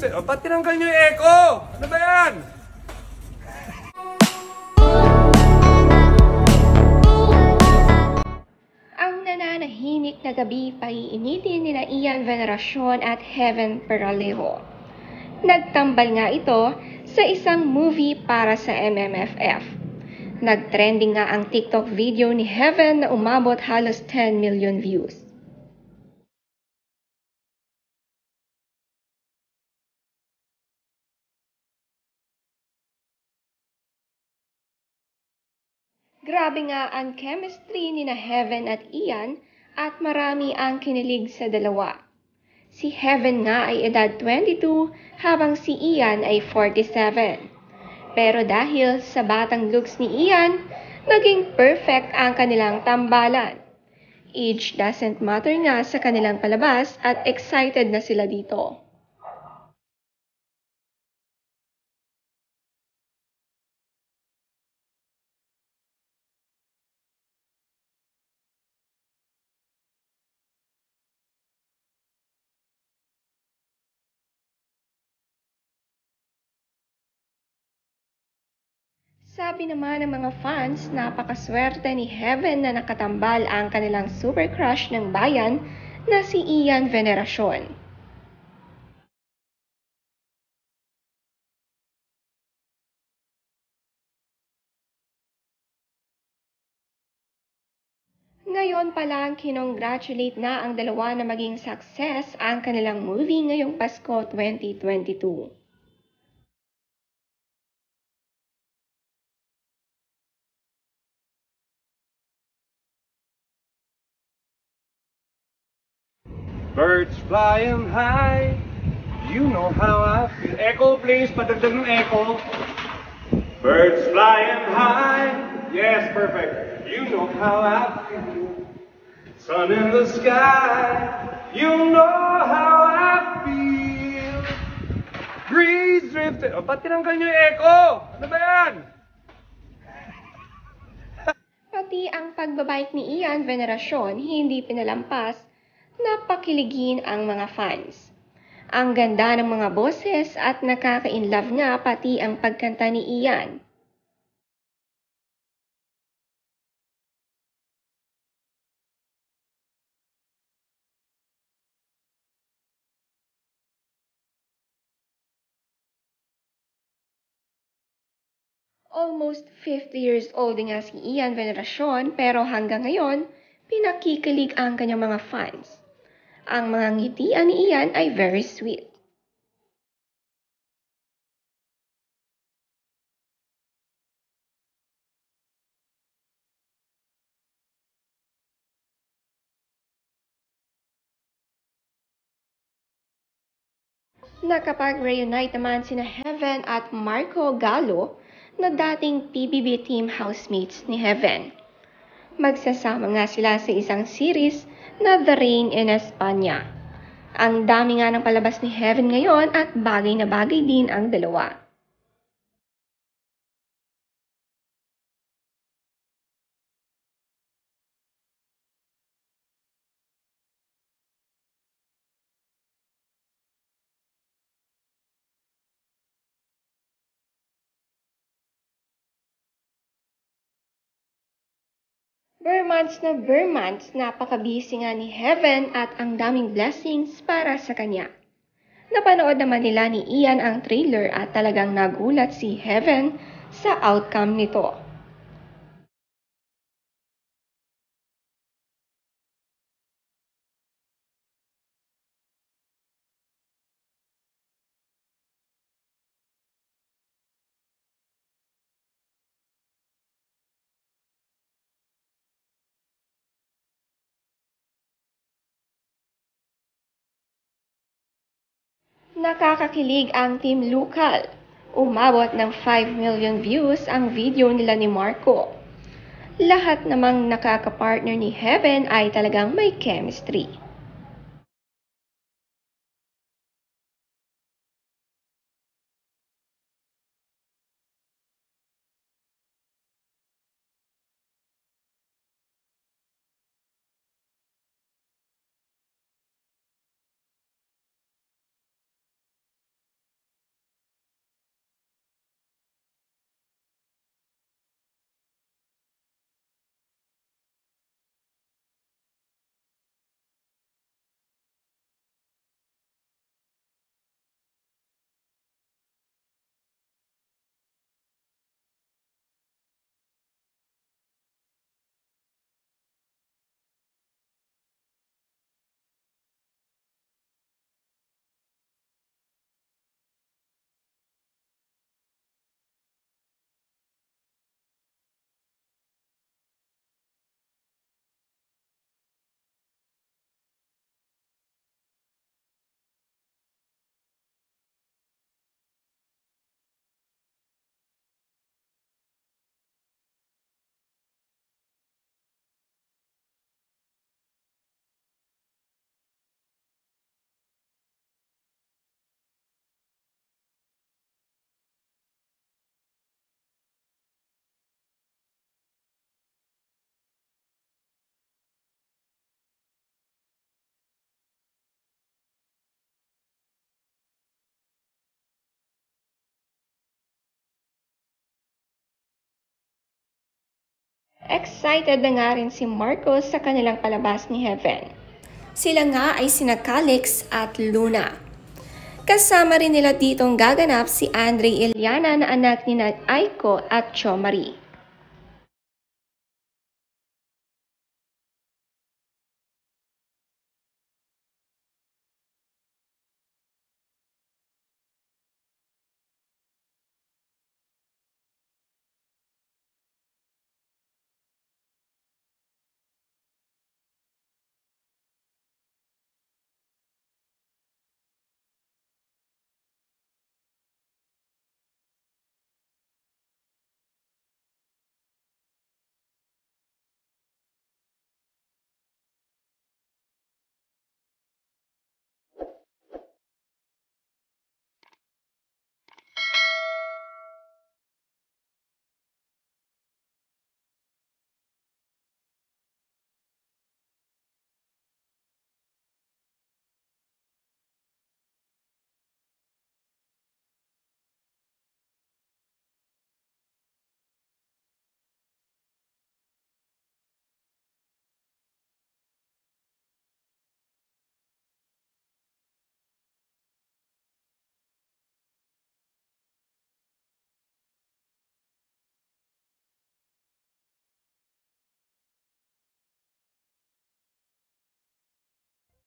drifted. O, ba't tinanggal nyo yung echo? Ano ba yan? Ang nananahimik na gabi paiinitin nila Ian Veneracion at Heaven Peralejo. Nagtambal nga ito sa isang movie para sa MMFF. Nagtrending nga ang TikTok video ni Heaven na umabot halos 10 million views. Grabe nga ang chemistry ni na Heaven at Ian at marami ang kinilig sa dalawa. Si Heaven nga ay edad 22 habang si Ian ay 47. Pero dahil sa batang looks ni Ian, naging perfect ang kanilang tambalan. Age doesn't matter nga sa kanilang palabas at excited na sila dito. Sabi naman ng mga fans, napakaswerte ni Heaven na nakatambal ang kanilang super crush ng bayan na si Ian Veneracion. Ngayon pa lang kinongratulate na ang dalawa na maging success ang kanilang movie ngayong Pasko 2022. Birds flying high, you know how I feel. Echo please, padagdag ng echo. Birds flying high, yes, perfect. You know how I feel. Sun in the sky, you know how I feel. Breeze drifted. O, ba't tinanggal nyo yung echo? Ano ba yan? Pati ang pagbabike ni Ian Veneracion hindi pinalampas, napakiligin ang mga fans. Ang ganda ng mga boses at nakaka-inlove nga pati ang pagkanta ni Ian. Almost 50 years old nga si Ian Veneracion pero hanggang ngayon, pinakikilig ang kanyang mga fans. Ang mga ngitian ni Ian ay very sweet. Nakapag-reunite naman sina Heaven at Marco Gallo na dating PBB team housemates ni Heaven. Magsasama nga sila sa isang series na The Rain in España. Ang dami nga ng palabas ni Heaven ngayon at bagay na bagay din ang dalawa. Bermonths, napaka-busy nga ni Heaven at ang daming blessings para sa kanya. Napanood naman nila ni Ian ang trailer at talagang nagulat si Heaven sa outcome nito. Nakakakilig ang Team Lucal. Umabot ng 5 million views ang video nila ni Marco. Lahat namang nakaka-partner ni Heaven ay talagang may chemistry. Excited na nga rin si Marcos sa kanilang palabas ni Heaven. Sila nga ay sina Calix at Luna. Kasama rin nila ditong gaganap si Andre Iliana na anak ni Aiko at Cho Marie.